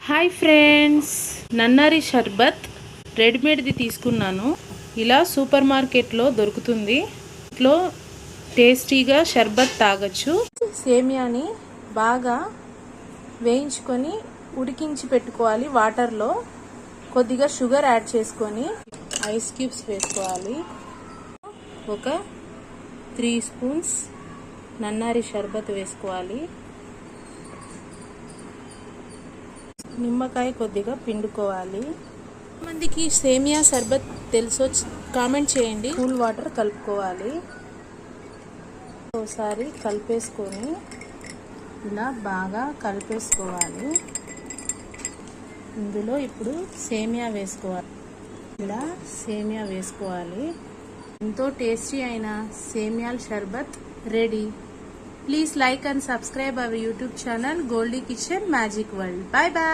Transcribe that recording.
Hi friends, నన్నారి షర్బత్ రెడీమేడ్ది తీసుకున్నాను. ఇలా super మార్కెట్లో దొరుకుతుంది. ఇట్లో టేస్టీగా షర్బత్ తాగొచ్చు. సేమియాని బాగా వేయించుకొని ఉడికించి పెట్టుకోవాలి. వాటర్లో కొద్దిగా షుగర్ యాడ్ చేసుకొని ఐస్ క్యూబ్స్ వేసుకోవాలి. ఒక 3 స్పూన్స్ నన్నారి షర్బత్ వేసుకోవాలి. నిమ్మకాయ కొద్దిగా పిండుకోవాలి. మందికి సేమియా షర్బత్ తెలుసో కామెంట్ చేయండి. కూల్ వాటర్ కలుపుకోవాలి. ఒకసారి కలిపేసుకొని ఇలా బాగా కలిపేసుకోవాలి. ఇందులో ఇప్పుడు సేమియా వేసుకోవాలి. ఇలా సేమియా వేసుకోవాలి. ఎంతో టేస్టీ అయిన సేమియాల షర్బత్ ready. Please like and subscribe our YouTube channel Goldie Kitchen Magic World. Bye bye.